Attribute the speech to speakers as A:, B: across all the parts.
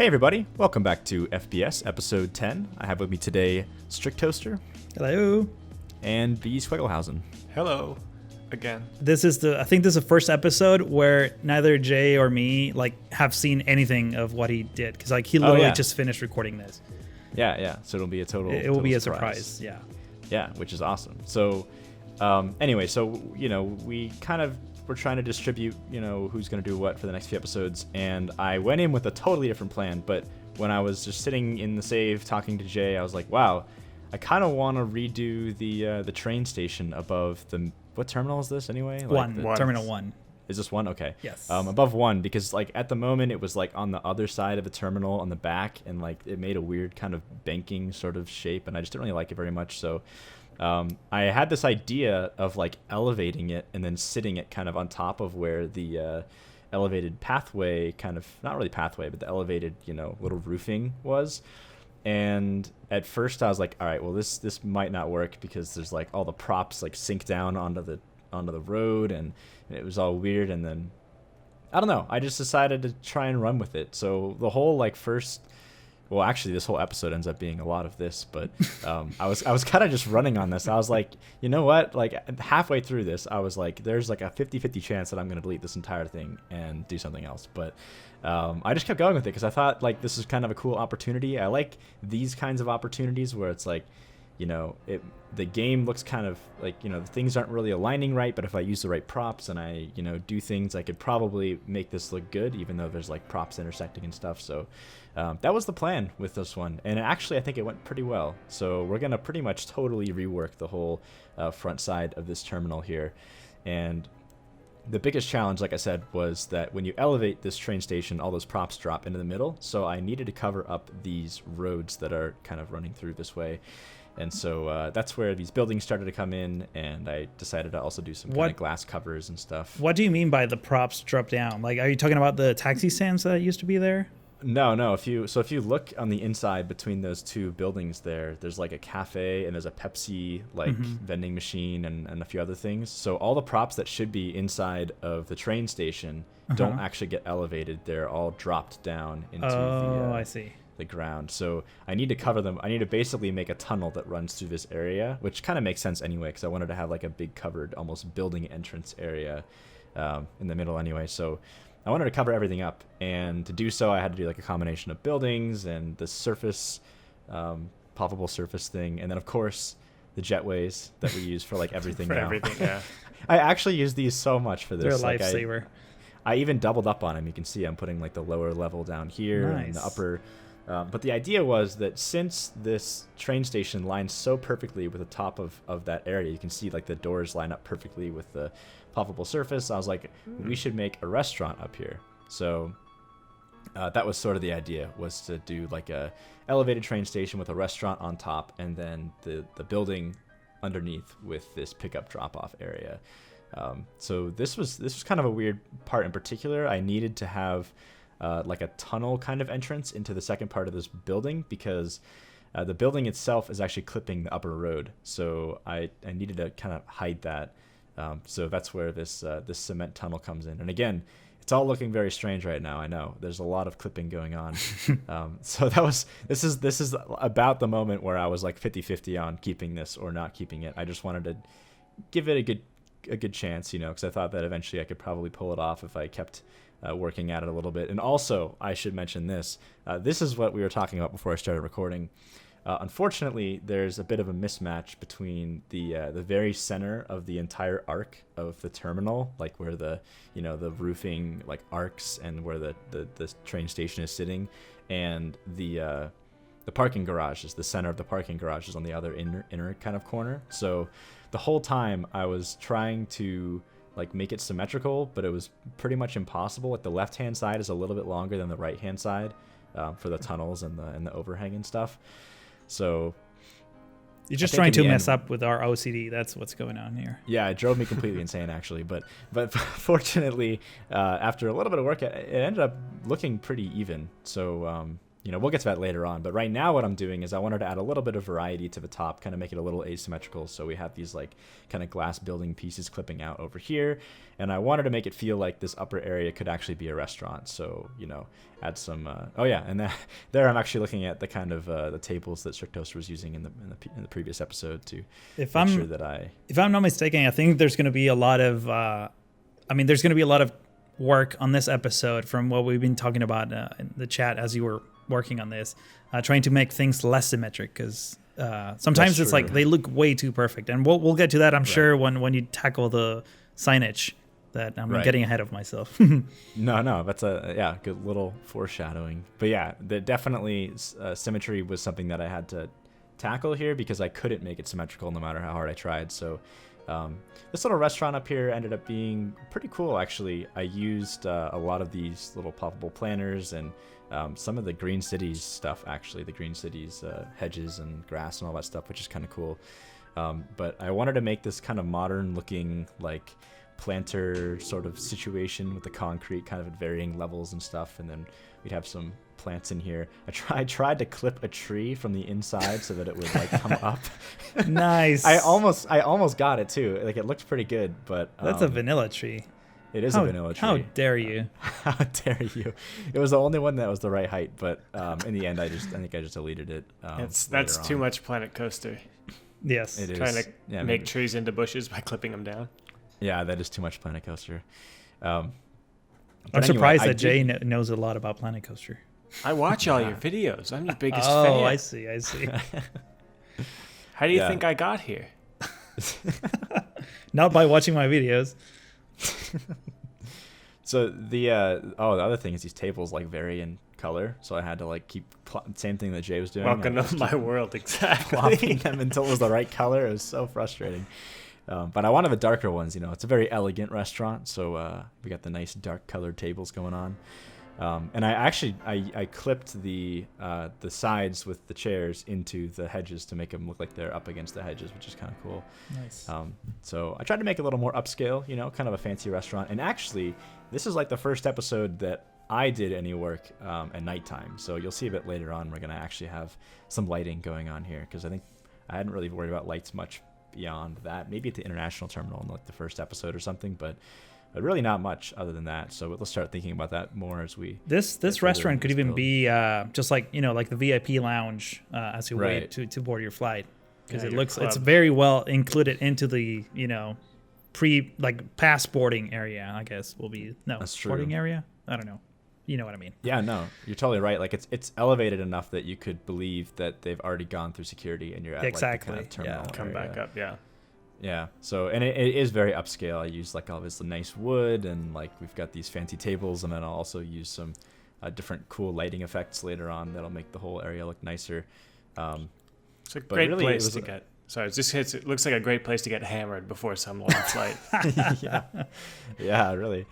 A: everybody, welcome back to FPS episode 10. I have with me today Strict Toaster.
B: Hello.
A: And B. Swigglehausen.
C: Hello, again.
B: I think this is the first episode where neither Jay or me have seen anything of what he did, because he literally just finished recording this.
A: Yeah. So it'll be a total.
B: It will be a surprise. Yeah.
A: Yeah, which is awesome. So, anyway, we kind of were trying to distribute, who's going to do what for the next few episodes, and I went in with a totally different plan. But when I was just sitting in the save talking to Jay, I was like, wow, I kind of want to redo the train station above the. What terminal is this anyway?
B: Terminal 1.
A: Is this 1? Okay.
B: Yes.
A: Above 1, because at the moment it was on the other side of the terminal on the back, and it made a weird kind of banking sort of shape, and I just didn't really like it very much. So I had this idea of elevating it and then sitting it kind of on top of where the elevated pathway not really pathway, but the elevated, little roofing was. And at first I was like, all right, well, this might not work because there's all the props sink down onto the road, and it was all weird. And then I don't know, I just decided to try and run with it. So the whole actually this whole episode ends up being a lot of this, but I was kind of just running on this. I was like, you know what, halfway through this I was like, there's a 50-50 chance that I'm going to delete this entire thing and do something else. But I just kept going with it because I thought this is kind of a cool opportunity. I like these kinds of opportunities where it's the game looks kind of the things aren't really aligning right, but if I use the right props and I do things, I could probably make this look good, even though there's props intersecting and stuff. So that was the plan with this one, and actually I think it went pretty well. So we're gonna pretty much totally rework the whole front side of this terminal here. And the biggest challenge, like I said, was that when you elevate this train station, all those props drop into the middle. So I needed to cover up these roads that are kind of running through this way. And so that's where these buildings started to come in, and I decided to also do some kind of glass covers and stuff.
B: What do you mean by the props drop down? Are you talking about the taxi stands that used to be there?
A: No. If you look on the inside between those two buildings there's a cafe, and there's a Pepsi vending machine and a few other things. So all the props that should be inside of the train station don't actually get elevated. They're all dropped down into
B: I see.
A: the ground. So I need to cover them. I need to basically make a tunnel that runs through this area, which kind of makes sense anyway, because I wanted to have a big covered almost building entrance area in the middle anyway. So I wanted to cover everything up, and to do so I had to do a combination of buildings and the surface, poppable surface thing, and then of course the jetways that we use for everything
C: for
A: now.
C: Everything, yeah.
A: I actually use these so much for this.
B: They're a lifesaver.
A: I even doubled up on them. You can see I'm putting the lower level down here and the upper. But the idea was that since this train station lines so perfectly with the top of that area, you can see the doors line up perfectly with the poppable surface. I was like, we should make a restaurant up here. So that was sort of the idea, was to do a elevated train station with a restaurant on top, and then the building underneath with this pickup drop-off area. So this was kind of a weird part in particular. I needed to have a tunnel kind of entrance into the second part of this building, because the building itself is actually clipping the upper road. So I needed to kind of hide that. So that's where this cement tunnel comes in. And again, it's all looking very strange right now. I know there's a lot of clipping going on. So this is about the moment where I was 50-50 on keeping this or not keeping it. I just wanted to give it a good chance, because I thought that eventually I could probably pull it off if I kept working at it a little bit. And also, I should mention this. This is what we were talking about before I started recording. Unfortunately, there's a bit of a mismatch between the very center of the entire arc of the terminal, where the the roofing arcs and where the train station is sitting, and the parking garage is the center of the parking garage is on the other inner kind of corner. So the whole time I was trying to make it symmetrical, but it was pretty much impossible. The left hand side is a little bit longer than the right hand side for the tunnels and the overhang and stuff. So
B: you're just trying to mess up with our OCD. That's what's going on here.
A: Yeah, it drove me completely insane, actually. But fortunately, after a little bit of work, it ended up looking pretty even. So we'll get to that later on. But right now what I'm doing is I wanted to add a little bit of variety to the top, kind of make it a little asymmetrical. So we have these like kind of glass building pieces clipping out over here. And I wanted to make it feel like this upper area could actually be a restaurant. So, add some, and there I'm actually looking at the kind of the tables that Strict Toaster was using in the previous episode to
B: If I'm not mistaken, I think there's going to be a lot of, there's going to be a lot of work on this episode from what we've been talking about in the chat as you were working on this, trying to make things less symmetric, because sometimes it's like they look way too perfect, and we'll get to that, I'm sure, when you tackle the signage. That I'm getting ahead of myself.
A: No, that's a good little foreshadowing. But yeah, definitely symmetry was something that I had to tackle here because I couldn't make it symmetrical no matter how hard I tried. So this little restaurant up here ended up being pretty cool, actually. I used a lot of these little poppable planters and some of the Green Cities stuff, actually, the Green Cities hedges and grass and all that stuff, which is kind of cool. But I wanted to make this kind of modern looking, like, planter sort of situation with the concrete kind of at varying levels and stuff, and then we'd have some plants in here. I tried to clip a tree from the inside so that it would like come up.
B: Nice.
A: I almost got it too. Like, it looked pretty good, but
B: that's a vanilla tree.
A: It is a vanilla tree.
B: How dare you?
A: How dare you? It was the only one that was the right height, but in the end I think I just deleted it.
C: That's too much Planet Coaster.
B: Yes.
C: It is. Trying to make trees into bushes by clipping them down.
A: Yeah, that is too much Planet Coaster.
B: I'm surprised that Jay knows a lot about Planet Coaster.
C: I watch all your videos. I'm your biggest fan.
B: Oh, I see.
C: How do you think I got here?
B: Not by watching my videos.
A: So the other thing is these tables like vary in color, so I had to like keep same thing that Jay was doing.
C: Welcome to my world, exactly.
A: Plopping them until it was the right color. It was so frustrating. But I wanted the darker ones. It's a very elegant restaurant, so we got the nice dark colored tables going on. And I clipped the sides with the chairs into the hedges to make them look like they're up against the hedges, which is kind of cool.
B: Nice.
A: So I tried to make it a little more upscale, kind of a fancy restaurant. And actually, this is like the first episode that I did any work at nighttime. So you'll see a bit later on, we're going to actually have some lighting going on here, because I think I hadn't really worried about lights much beyond that. Maybe at the international terminal in like the first episode or something, but really not much other than that. So we'll start thinking about that more as we.
B: This restaurant could even be just like like the VIP lounge as you wait to board your flight, because it's very well included into the past boarding area. I guess will be boarding area. I don't know. You know what I mean? Yeah,
A: no, you're totally right. Like it's elevated enough that you could believe that they've already gone through security and you're at like the kind of terminal area.
C: Come back up, yeah.
A: Yeah. So and it is very upscale. I use like all this nice wood, and like we've got these fancy tables, and then I'll also use some different cool lighting effects later on that'll make the whole area look nicer.
C: It's a great place to get. Sorry, it looks like a great place to get hammered before some long flight.
A: Yeah, really.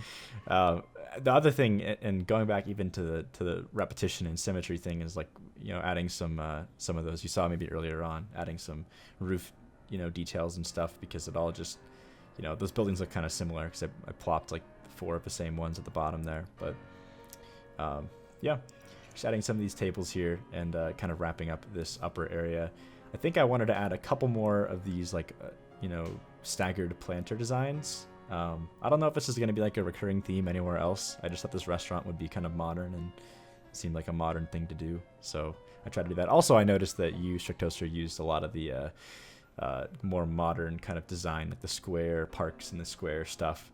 A: The other thing, and going back even to the repetition and symmetry thing, is like adding some of those you saw maybe earlier on, adding some roof details and stuff, because it all just those buildings look kind of similar, because I plopped like 4 of the same ones at the bottom there. But just adding some of these tables here and kind of wrapping up this upper area. I think I wanted to add a couple more of these like staggered planter designs. I don't know if this is going to be like a recurring theme anywhere else. I just thought this restaurant would be kind of modern and seemed like a modern thing to do, so I tried to do that. Also, I noticed that you, Strict Toaster, used a lot of the more modern kind of design, like the square parks and the square stuff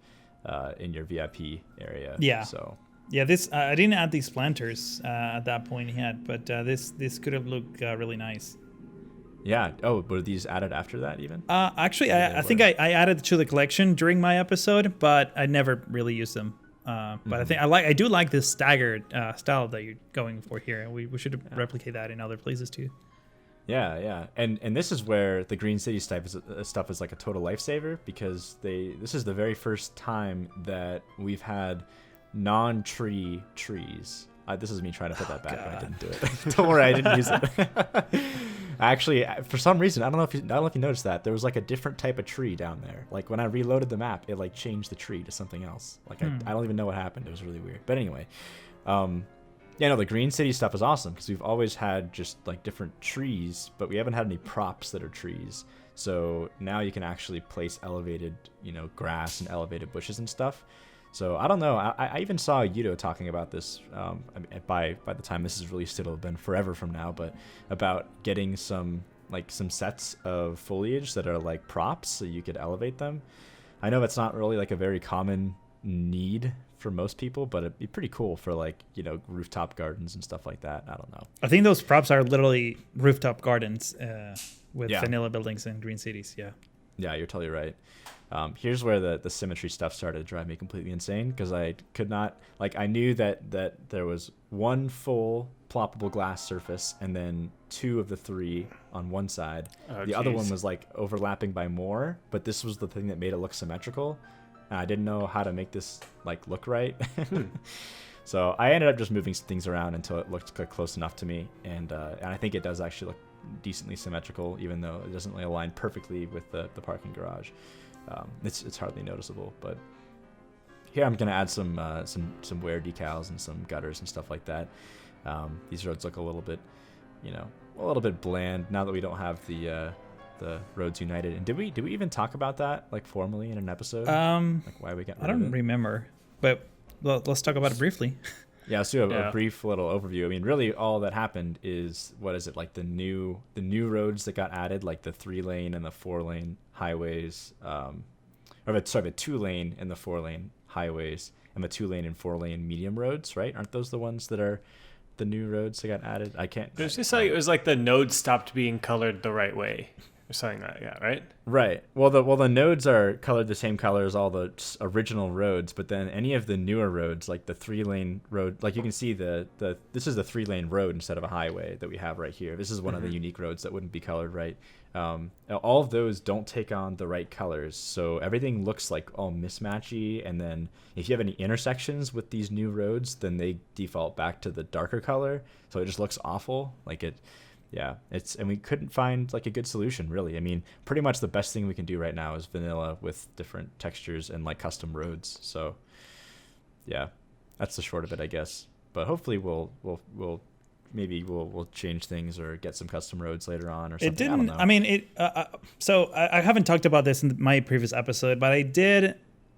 A: in your VIP area.
B: Yeah.
A: So
B: yeah, this I didn't add these planters at that point yet, but this could have looked really nice.
A: Yeah. Oh, were these added after that even?
B: Actually, I think I added to the collection during my episode, but I never really used them. But I think I do like this staggered style that you're going for here. We should replicate that in other places too.
A: Yeah. And this is where the Green City stuff is like a total lifesaver, because this is the very first time that we've had non-tree trees. This is me trying to put that back, but I didn't do it. Don't worry, I didn't use it. Actually, for some reason, I don't know if you noticed that there was like a different type of tree down there. Like when I reloaded the map, it like changed the tree to something else. Like I don't even know what happened. It was really weird. But anyway, Yeah, no, the Green City stuff is awesome because we've always had just like different trees, but we haven't had any props that are trees. So now you can actually place elevated, grass and elevated bushes and stuff. So I don't know. I even saw Yudo talking about this. By the time this is released, it'll have been forever from now. But about getting some sets of foliage that are like props, so you could elevate them. I know that's not really like a very common need for most people, but it'd be pretty cool for rooftop gardens and stuff like that. I don't know.
B: I think those props are literally rooftop gardens with vanilla buildings in Green Cities.
A: Yeah, you're totally right. Here's where the symmetry stuff started to drive me completely insane because I could not, I knew that there was one full ploppable glass surface and then 2 of the 3 on one side. The other one was overlapping by more, but this was the thing that made it look symmetrical. And I didn't know how to make this look right. So I ended up just moving things around until it looked close enough to me. And I think it does actually look decently symmetrical, even though it doesn't really align perfectly with the parking garage. It's hardly noticeable, but here I'm gonna add some wear decals and some gutters and stuff like that. These roads look a little bit bland now that we don't have the Roads United. And did we even talk about that formally in an episode? Why we got rid
B: I don't remember, but let's talk about it briefly.
A: Yeah, let's do a brief little overview. I mean, really, all that happened is the new roads that got added, like the 3-lane and the 4-lane highways, the 2-lane and the 4-lane highways, and the 2-lane and 4-lane medium roads, right? Aren't those the ones that are the new roads that got added? I can't.
C: It was just it was the nodes stopped being colored the right way. Or something like that, right?
A: Right. Well, the nodes are colored the same color as all the original roads, but then any of the newer roads, like the 3-lane road, you can see this is the 3-lane road instead of a highway that we have right here. This is one of the unique roads that wouldn't be colored right. All of those don't take on the right colors, so everything looks all mismatchy. And then if you have any intersections with these new roads, then they default back to the darker color, so it just looks awful. Yeah, and we couldn't find a good solution, really. I mean, pretty much the best thing we can do right now is vanilla with different textures and custom roads. So, yeah, that's the short of it, I guess. But hopefully we'll change things or get some custom roads later on or something.
B: It didn't.
A: I don't know.
B: I mean, so I haven't talked about this in my previous episode, but I did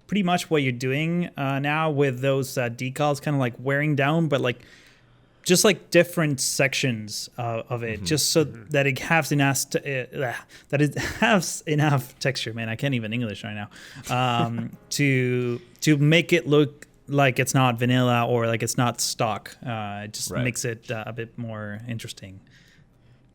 B: pretty much what you're doing now with those decals, kind of wearing down, but just different sections of it, just so that it has enough texture. Man, I can't even English right now. To make it look like it's not vanilla or it's not stock. It just makes it a bit more interesting.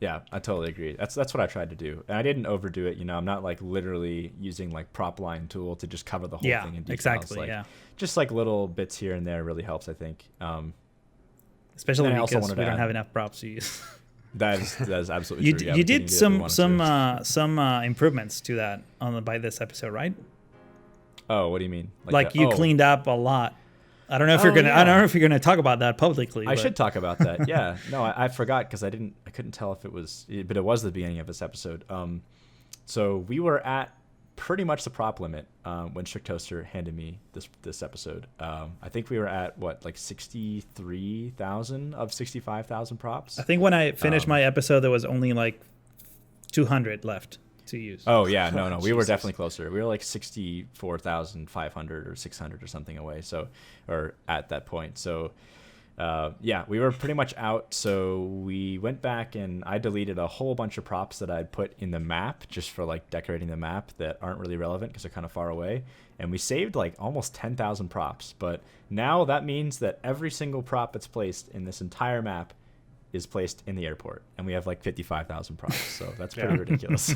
A: Yeah, I totally agree. That's what I tried to do, and I didn't overdo it. I'm not literally using prop line tool to just cover the whole thing in decals.
B: Exactly.
A: Just little bits here and there really helps, I think.
B: Especially because we don't have enough props to use.
A: That is absolutely true.
B: You did some improvements to that by this episode, right?
A: Oh, what do you mean?
B: You cleaned up a lot. I don't know if you're gonna. I don't know if you're gonna talk about that publicly.
A: I should talk about that. Yeah. No, I forgot because I couldn't tell if it was, but it was the beginning of this episode. So we were at pretty much the prop limit when Strict Toaster handed me this episode. I think we were at 63,000 of 65,000 props.
B: I think when I finished my episode, there was only 200 left to use.
A: Oh yeah, no, we were definitely closer. We were 64,500 or 600 or something away. Or at that point. So. Yeah, we were pretty much out, so we went back and I deleted a whole bunch of props that I'd put in the map just for decorating the map that aren't really relevant because they're kind of far away, and we saved almost 10,000 props. But now that means that every single prop that's placed in this entire map is placed in the airport, and we have 55,000 props, so that's pretty ridiculous.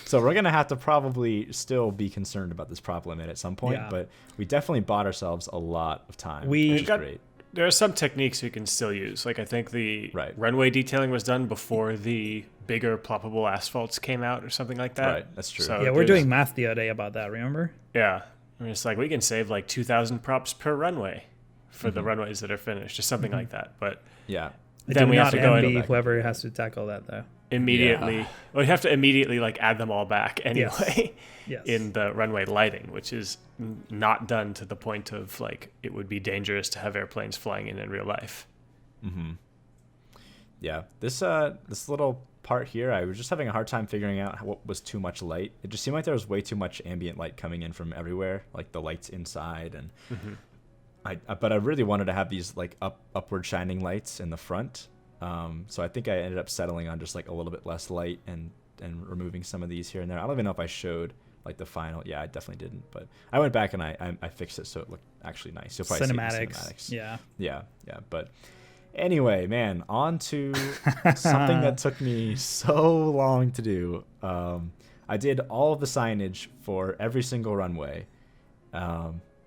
A: So we're gonna have to probably still be concerned about this prop limit at some point, but we definitely bought ourselves a lot of time, which is great.
C: There are some techniques we can still use. I think the runway detailing was done before the bigger ploppable asphalts came out or something like that.
A: Right, that's true.
B: So we're doing math the other day about that, remember?
C: Yeah. I mean, it's we can save 2,000 props per runway for the runways that are finished or something like that. But
A: yeah.
C: Then we have to go
B: in. Whoever has to tackle that, though.
C: Immediately. Yeah. Well, you have to immediately add them all back anyway
B: yes.
C: in the runway lighting, which is not done to the point of it would be dangerous to have airplanes flying in real life.
A: Mm-hmm. Yeah, this little part here, I was just having a hard time figuring out what was too much light. It just seemed like there was way too much ambient light coming in from everywhere, like the lights inside, and but I really wanted to have these like upward shining lights in the front. So I think I ended up settling on just like a little bit less light and removing some of these here and there. I don't even know if I showed like the final. Yeah, I definitely didn't, but I went back and I fixed it so it looked actually nice. You'll probably
B: cinematics.
A: See yeah. But anyway, man, on to something that took me so long to do. I did all of the signage for every single runway.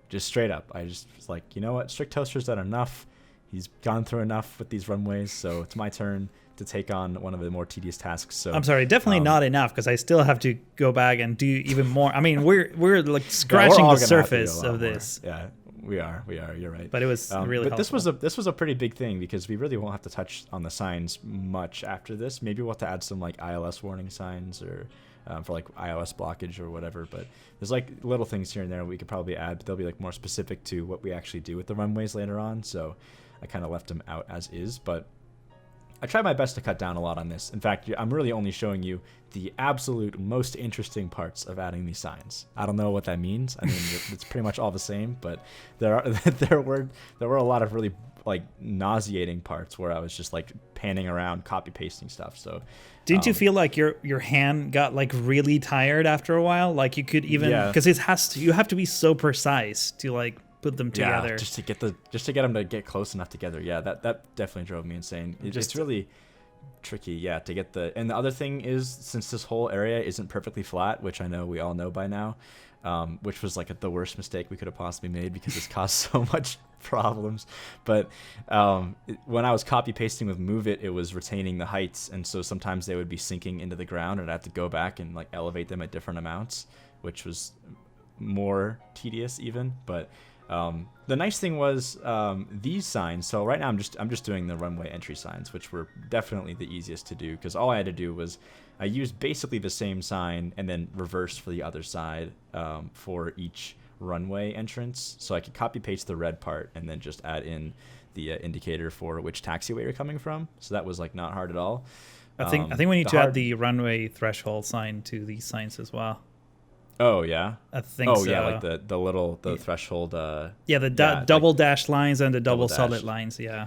A: Just straight up. I just was like, you know what? Strict Toaster's done enough. He's gone through enough with these runways, so it's my turn to take on one of the more tedious tasks. So
B: I'm sorry, definitely not enough, because I still have to go back and do even more. I mean, we're like scratching the surface of this.
A: More. Yeah. We are. You're right.
B: But it was really
A: but
B: helpful.
A: This was a pretty big thing, because we really won't have to touch on the signs much after this. Maybe we'll have to add some like ILS warning signs or for like iOS blockage or whatever. But there's like little things here and there we could probably add, but they'll be like more specific to what we actually do with the runways later on. So I kind of left them out as is, but I tried my best to cut down a lot on this. In fact, I'm really only showing you the absolute most interesting parts of adding these signs. I don't know what that means. I mean, it's pretty much all the same, but there were a lot of really like nauseating parts where I was just like panning around, copy pasting stuff. So
B: didn't you feel like your hand got like really tired after a while? Like you could even, because you have to be so precise to like put them together.
A: Yeah, just to get them to get close enough together. Yeah, that definitely drove me insane. It's really tricky, to get and the other thing is, since this whole area isn't perfectly flat, which I know we all know by now, which was like the worst mistake we could have possibly made, because it's caused so much problems. But when I was copy pasting with Move It was retaining the heights, and so sometimes they would be sinking into the ground, and I had to go back and like elevate them at different amounts, which was more tedious even. But the nice thing was these signs. So right now I'm just doing the runway entry signs, which were definitely the easiest to do, because all I had to do was I used basically the same sign and then reverse for the other side for each runway entrance. So I could copy paste the red part and then just add in the indicator for which taxiway you're coming from. So that was like not hard at all.
B: I think we need to add the runway threshold sign to these signs as well.
A: Oh yeah,
B: I think so.
A: Oh yeah, like the threshold.
B: The double dash lines and the double solid lines. Yeah.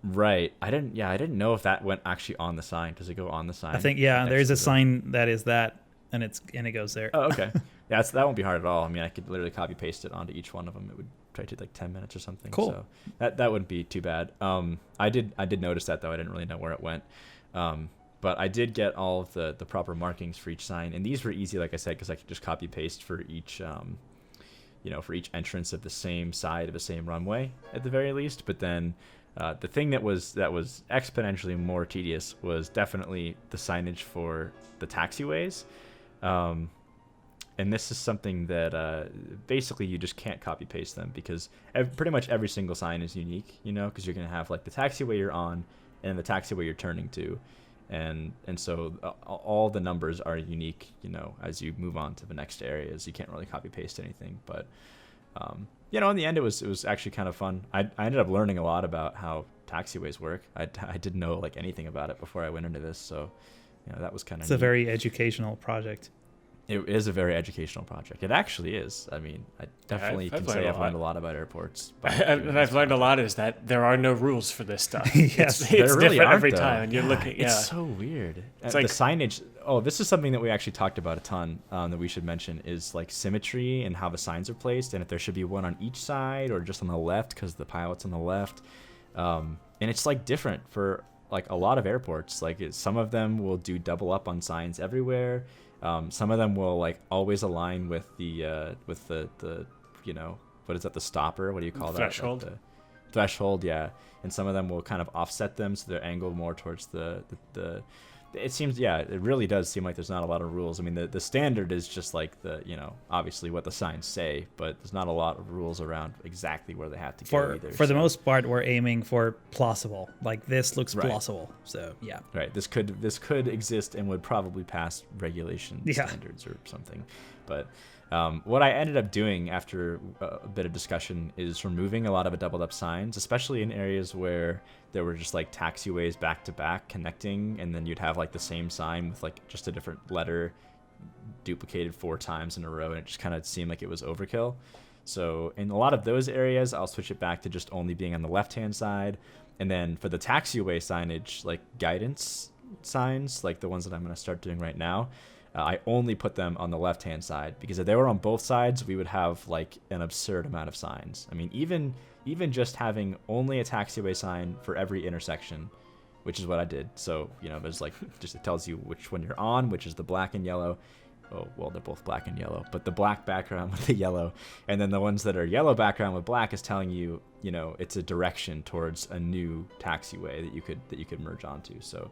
A: Right. I didn't know if that went actually on the sign. Does it go on the sign?
B: I think there's a sign that is that, and it goes there.
A: Oh, okay. Yeah, that won't be hard at all. I mean, I could literally copy paste it onto each one of them. It would probably take like 10 minutes or something.
B: Cool.
A: So that wouldn't be too bad. I did notice that, though. I didn't really know where it went. But I did get all of the proper markings for each sign, and these were easy, like I said, because I could just copy paste for each, for each entrance of the same side of the same runway at the very least. But then the thing that was exponentially more tedious was definitely the signage for the taxiways, and this is something that basically you just can't copy paste them, because pretty much every single sign is unique, because you're gonna have like the taxiway you're on and the taxiway you're turning to. And so all the numbers are unique, as you move on to the next areas. You can't really copy paste anything, but in the end it was actually kind of fun. I ended up learning a lot about how taxiways work. I didn't know like anything about it before I went into this, so that was kind of.
B: It's a very educational project.
A: It is a very educational project. It actually is. I mean, I definitely can say I've learned a lot about airports.
C: And I've learned a lot is that there are no rules for this stuff.
B: Yes,
C: it's really different every time, and you're looking. Yeah,
A: it's so weird. It's like the signage. Oh, this is something that we actually talked about a ton. That we should mention is like symmetry and how the signs are placed, and if there should be one on each side or just on the left because the pilot's on the left. And it's like different for like a lot of airports. Like some of them will do double up on signs everywhere. Some of them will like always align with the what is that, the stopper? What do you call that?
C: Threshold.
A: Like the threshold, yeah. And some of them will kind of offset them so they're angled more towards the. It seems, it really does seem like there's not a lot of rules. I mean, the standard is just like obviously what the signs say, but there's not a lot of rules around exactly where they have to go either.
B: For the most part, we're aiming for plausible. Like this looks plausible. So yeah.
A: Right. This could exist and would probably pass regulation standards or something. But what I ended up doing after a bit of discussion is removing a lot of the doubled up signs, especially in areas where there were just like taxiways back to back connecting, and then you'd have like the same sign with like just a different letter duplicated 4 times in a row, and it just kind of seemed like it was overkill. So in a lot of those areas, I'll switch it back to just only being on the left-hand side. And then for the taxiway signage, like guidance signs, like the ones that I'm going to start doing right now, I only put them on the left-hand side, because if they were on both sides, we would have like an absurd amount of signs. I mean, even just having only a taxiway sign for every intersection, which is what I did. So, you know, there's like, just it tells you which one you're on, which is the black and yellow. Oh, well, they're both black and yellow, but the black background with the yellow, and then the ones that are yellow background with black is telling you, you know, it's a direction towards a new taxiway that you could merge onto. So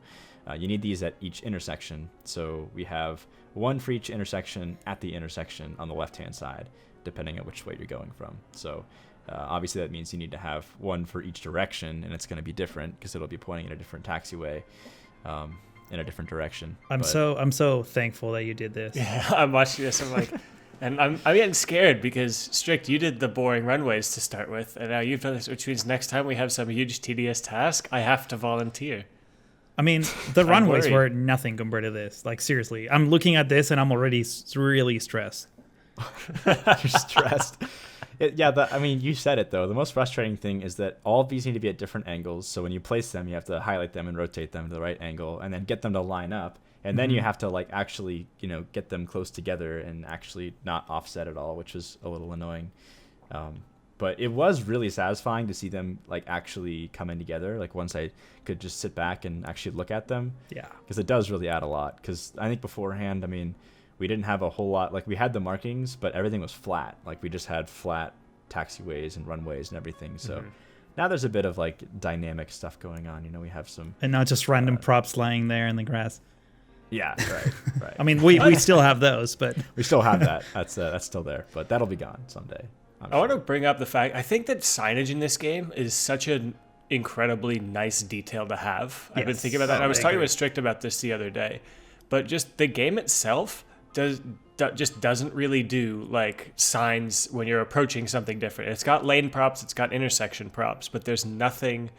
A: you need these at each intersection. So we have one for each intersection at the intersection on the left-hand side, depending on which way you're going from. So obviously that means you need to have one for each direction, and it's going to be different because it'll be pointing in a different taxiway. In a different direction.
B: I'm so thankful that you did this.
C: Yeah, I'm watching this. I'm like, and I'm getting scared because Strict, you did the boring runways to start with, and now you've done this, which means next time we have some huge tedious task, I have to volunteer.
B: I mean, the runways were nothing compared to this. Like seriously, I'm looking at this and I'm already really stressed.
A: You're stressed. I mean, you said it though. The most frustrating thing is that all of these need to be at different angles. So when you place them, you have to highlight them and rotate them to the right angle, and then get them to line up. And then you have to like actually, you know, get them close together and actually not offset at all, which is a little annoying. But it was really satisfying to see them like actually coming together. Like once I could just sit back and actually look at them.
B: Yeah.
A: Because it does really add a lot. Because I think beforehand, I mean, we didn't have a whole lot, like we had the markings, but everything was flat. Like we just had flat taxiways and runways and everything. So now there's a bit of like dynamic stuff going on. You know, we have some,
B: and not just random props lying there in the grass.
A: Yeah, right.
B: I mean, we still have those, but
A: we still have that. That's still there, but that'll be gone someday.
C: I want to bring up the fact, I think that signage in this game is such an incredibly nice detail to have. Yes. I've been thinking about that. I was talking with Strict about this the other day, but just the game itself just doesn't really do like signs when you're approaching something different. It's got lane props, it's got intersection props, but there's nothing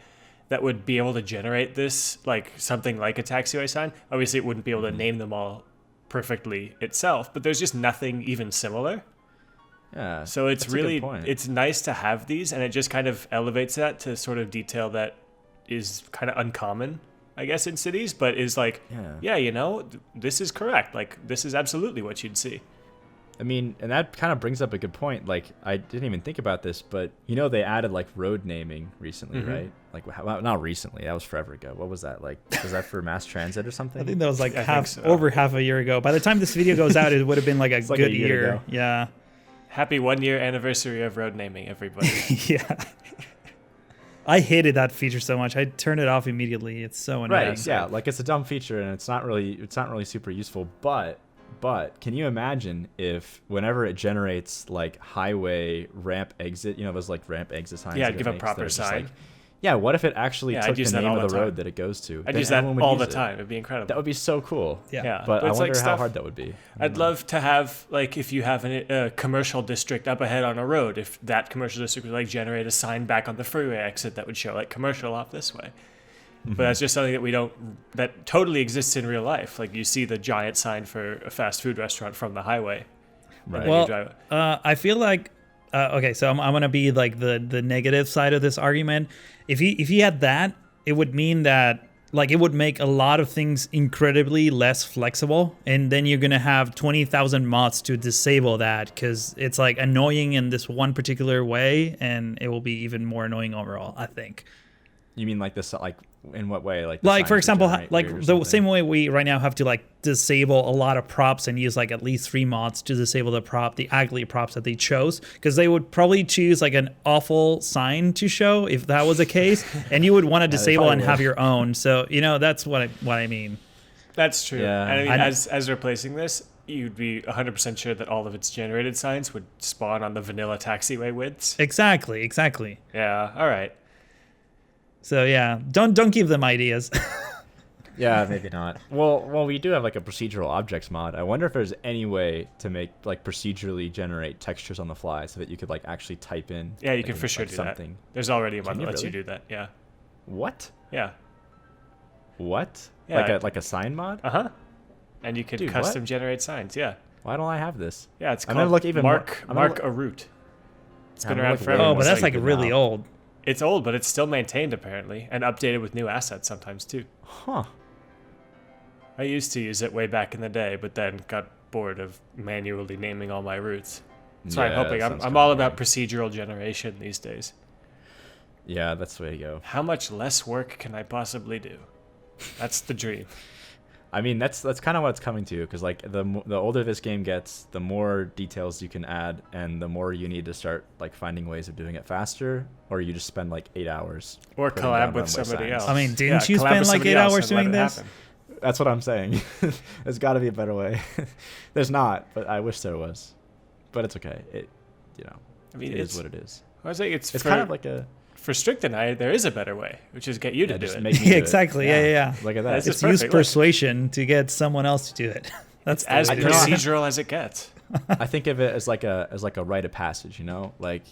C: that would be able to generate this, like something like a taxiway sign. Obviously, it wouldn't be able to name them all perfectly itself, but there's just nothing even similar.
A: Yeah.
C: So it's really, it's nice to have these, and it just kind of elevates that to sort of detail that is kind of uncommon, I guess, in cities, but is like, yeah, you know, this is correct. Like, this is absolutely what you'd see.
A: I mean, and that kind of brings up a good point. Like, I didn't even think about this, but, you know, they added, like, road naming recently, right? Like, well, not recently. That was forever ago. What was that? Like, was that for mass transit or something?
B: I think that was, like, over half a year ago. By the time this video goes out, it would have been, like, a good year ago. Yeah.
C: Happy 1 year anniversary of road naming, everybody.
B: Yeah. I hated that feature so much. I turned it off immediately. It's so annoying.
A: Right, yeah. Like, it's a dumb feature, and it's not really super useful, but can you imagine if whenever it generates like highway ramp exit, you know, those like ramp exit signs?
C: Yeah, give a proper sign.
A: Like, yeah, what if it actually took the name of the road that it goes to?
C: I'd use that all the time. It'd be incredible.
A: That would be so cool.
C: Yeah.
A: But I wonder how hard that would be.
C: I'd love to have, like, if you have a commercial district up ahead on a road, if that commercial district would like generate a sign back on the freeway exit that would show like commercial off this way. But that's just something that totally exists in real life. Like, you see the giant sign for a fast food restaurant from the highway.
A: Right.
B: Well, I feel like, okay, so I'm going to be like the negative side of this argument. If he had that, it would mean that, like, it would make a lot of things incredibly less flexible. And then you're going to have 20,000 mods to disable that because it's like annoying in this one particular way. And it will be even more annoying overall, I think.
A: You mean like this, like in what way?
B: Like for example, like the same way we right now have to like disable a lot of props and use like at least 3 mods to disable the ugly props that they chose, because they would probably choose like an awful sign to show if that was the case, and you would want to disable and have your own. So, you know, that's what I mean.
C: That's true. Yeah. And I mean, as replacing this, you'd be 100% sure that all of its generated signs would spawn on the vanilla taxiway widths.
B: Exactly.
C: Yeah. All right.
B: So yeah, don't give them ideas.
A: Yeah, maybe not. Well, we do have like a procedural objects mod. I wonder if there's any way to make like procedurally generate textures on the fly so that you could like actually type in.
C: Yeah, you
A: like,
C: can for sure do
A: something.
C: that. There's already a mod
A: Can
C: that
A: you
C: lets you
A: really?
C: do that. Yeah.
A: What?
C: Yeah.
A: What?
C: Yeah.
A: Like a sign mod?
C: Uh-huh. And you could
A: Dude,
C: custom
A: what?
C: generate signs. Yeah.
A: Why don't I have this?
C: Yeah, it's
A: I'm
C: called
A: gonna look even
C: Mark
A: more- I'm gonna
C: Mark Arut. It's
A: I'm
C: been
A: gonna
C: around
A: look
C: forever.
A: way
B: Oh,
A: more
B: but that's like
A: good
B: really
A: now.
B: old.
C: It's old, but it's still maintained apparently and updated with new assets sometimes too.
A: Huh.
C: I used to use it way back in the day, but then got bored of manually naming all my roots. So I'm
A: Yeah,
C: hoping
A: that
C: I'm
A: sounds
C: all
A: kinda
C: about procedural generation these days.
A: Yeah, that's the way to go.
C: How much less work can I possibly do? That's the dream.
A: I mean, that's kind of what it's coming to, because like the older this game gets, the more details you can add, and the more you need to start like finding ways of doing it faster, or you just spend like 8 hours.
C: Or
A: putting
C: collab
A: down
C: with
A: runway
C: somebody
A: signs.
C: else.
B: I mean, didn't you
C: collab
B: spend
C: with
B: like
C: somebody
B: 8
C: else
B: hours
C: and let
B: doing
C: it
B: this?
C: happen.
A: That's what I'm saying. There's got to be a better way. There's not, but I wish there was. But it's okay.
C: I mean,
A: It
C: it's
A: is what it is.
C: I was like, it's for,
A: It's kind of like a
C: for Strict and I. There is a better way, which is get you to do
A: just
C: it.
A: make me
B: Yeah,
A: do it.
B: exactly. Yeah.
A: Look at that.
C: That's
B: It's
C: just
B: use
C: perfect. Look.
B: persuasion to get someone else to do it. That's the
C: as
B: way to do it.
C: procedural as it gets.
A: I think of it as like a rite of passage, you know, like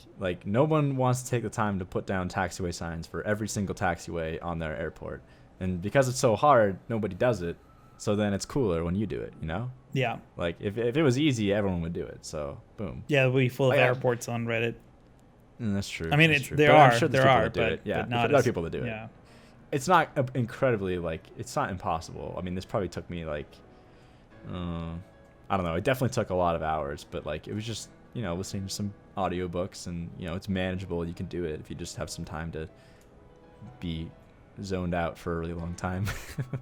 A: no one wants to take the time to put down taxiway signs for every single taxiway on their airport, and because it's so hard, nobody does it. So then it's cooler when you do it, you know.
B: Yeah.
A: Like if it was easy, everyone would do it. So boom.
B: Yeah, we full of
A: Oh, yeah.
B: airports on Reddit.
A: That's true.
B: I mean,
A: that's
B: it's,
A: true.
B: there
A: But I'm
B: are,
A: sure there's
B: there
A: people
B: are,
A: that do
B: but,
A: it. Yeah,
B: but not
A: there are
B: as-
A: people that do it.
B: Yeah.
A: It's not incredibly like it's not impossible. I mean, this probably took me like I don't know. It definitely took a lot of hours, but like it was just listening to some audiobooks, and it's manageable. You can do it if you just have some time to be zoned out for a really long time.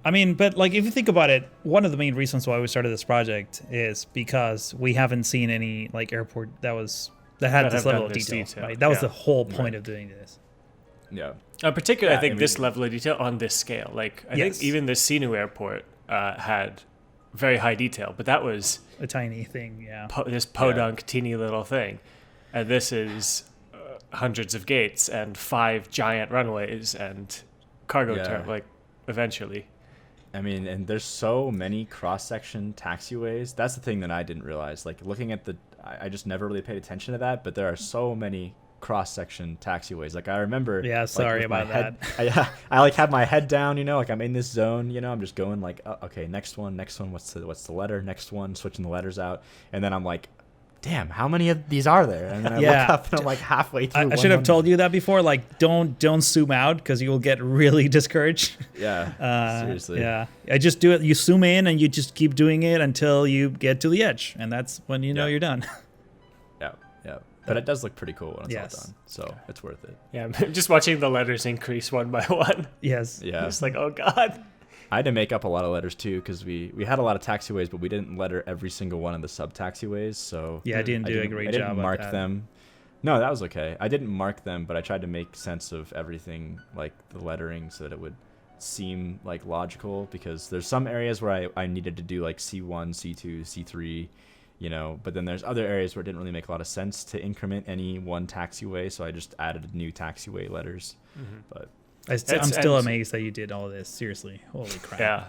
B: I mean, but like if you think about it, one of the main reasons why we started this project is because we haven't seen any like airport that had
C: That
B: this
C: have
B: level
C: done
B: of
C: this
B: detail.
C: detail,
B: Right? That was
C: yeah.
B: the whole point
A: Right.
B: of doing this.
A: Yeah.
C: Particularly,
A: Yeah,
C: I think
A: I mean-
C: this level of detail on this scale. Like, I
B: Yes.
C: think even the Sinu airport had very high detail, but that was
B: A tiny thing, yeah.
C: this podunk teeny little thing. And this is hundreds of gates and 5 giant runways and cargo
A: Yeah.
C: like eventually.
A: I mean, and there's so many cross-section taxiways. That's the thing that I didn't realize. Like looking at I just never really paid attention to that, but there are so many cross-section taxiways. Like I remember.
B: Yeah,
A: like,
B: sorry
A: with my
B: about
A: head,
B: that.
A: I like have my head down, like I'm in this zone, I'm just going like, okay, next one, what's the letter? Next one, switching the letters out, and then I'm like, damn, how many of these are there? And then I
B: Yeah.
A: look up and I'm like halfway through.
B: I should have
A: 100.
B: told you that before. Like, don't zoom out because you will get really discouraged.
A: Yeah, seriously.
B: Yeah, I just do it. You zoom in and you just keep doing it until you get to the edge, and that's when you know
A: Yeah.
B: you're done.
A: Yeah. But it does look pretty cool when it's
B: Yes.
A: all done, so it's worth it.
C: Yeah, just watching the letters increase one by one.
B: Yes.
A: Yeah.
C: It's like, oh god.
A: I had to make up a lot of letters too because we had a lot of taxiways, but we didn't letter every single one of the sub taxiways. So
B: Yeah, I didn't do a great
A: I didn't
B: job at
A: mark
B: that.
A: them. No, that was okay. I didn't mark them, but I tried to make sense of everything, like the lettering, so that it would seem like logical. Because there's some areas where I needed to do like C1, C2, C3, but then there's other areas where it didn't really make a lot of sense to increment any one taxiway, so I just added new taxiway letters. But
B: I'm
C: It's-
B: still
C: and-
B: amazed that you did all this. Seriously, holy crap.
C: Yeah.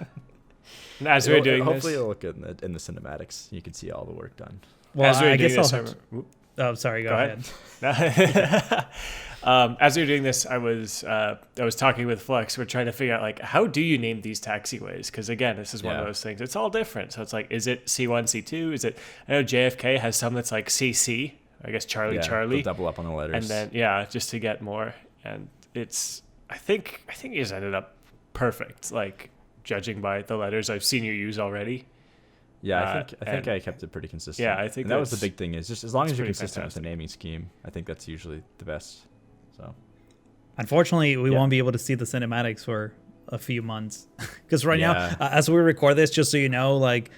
C: And as we were doing
A: hopefully
C: this,
A: it'll look good in the cinematics. You can see all the work done.
B: Well,
C: as we were
B: I
C: doing
B: guess I'll
C: this,
B: have to. Oh, sorry. Go ahead.
C: As we were doing this, I was talking with Flux. We're trying to figure out like how do you name these taxiways? Because again, this is one of
A: Yeah.
C: those things. It's all different. So it's like, is it C1, C2? Is it? I know JFK has some that's like CC. I guess Charlie,
A: Yeah,
C: Charlie,
A: they'll double up on the letters.
C: and then just to get more. And it's I think it just ended up perfect. Like judging by the letters I've seen you use already.
A: Yeah, I think
C: and-
A: I kept it pretty consistent.
C: Yeah, I think
A: and that was the
C: that's-
A: big thing. Is just as long as
C: that's
A: you're
C: pretty
A: consistent with the
C: fantastic.
A: naming scheme, I think that's usually the best. So
B: Unfortunately, we
A: Yeah.
B: won't be able to see the cinematics for a few months because right
A: Yeah.
B: now, as we record this, just so you know, like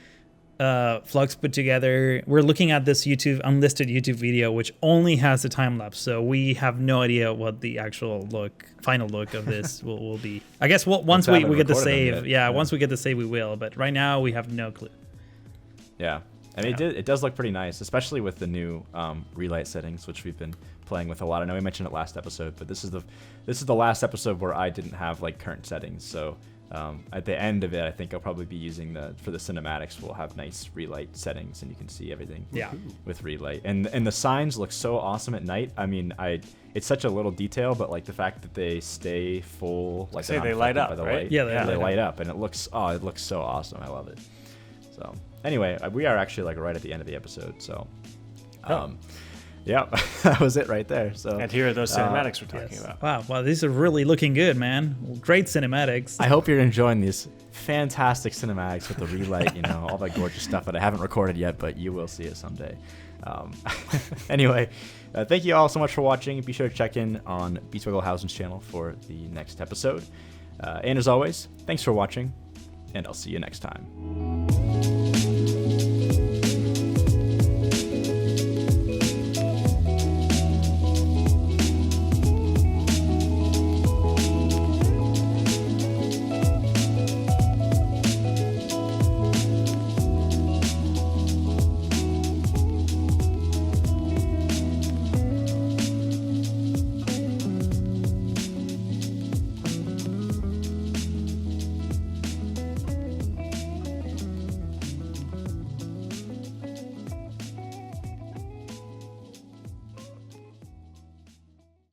B: Flux put together, we're looking at this unlisted YouTube video, which only has the time lapse. So we have no idea what the actual final look of this will be. I guess once we
A: haven't
B: get the
A: recorded them
B: save,
A: yet.
B: yeah,
A: Yeah.
B: once we get the save, we will. But right now, we have no clue.
A: yeah, I mean
B: Yeah.
A: it does look pretty nice, especially with the new relight settings, which we've been playing with a lot. I know we mentioned it last episode, but this is the last episode where I didn't have like current settings. So At the end of it, I think I'll probably be using for the cinematics. We'll have nice relight settings, and you can see everything. With relight, and the signs look so awesome at night. I mean, it's such a little detail, but like the fact that they stay full, like
C: they light up, right?
A: Light, they light up, and it looks so awesome. I love it. So anyway, we are actually like right at the end of the episode. So, yeah, that was it right there. So,
C: and here are those cinematics we're talking about.
B: Wow, well, these are really looking good, man. Great cinematics.
A: I hope you're enjoying these fantastic cinematics with the relight, all that gorgeous stuff that I haven't recorded yet, but you will see it someday. Anyway, thank you all so much for watching. Be sure to check in on Beatswigglehausen's channel for the next episode. And as always, thanks for watching, and I'll see you next time.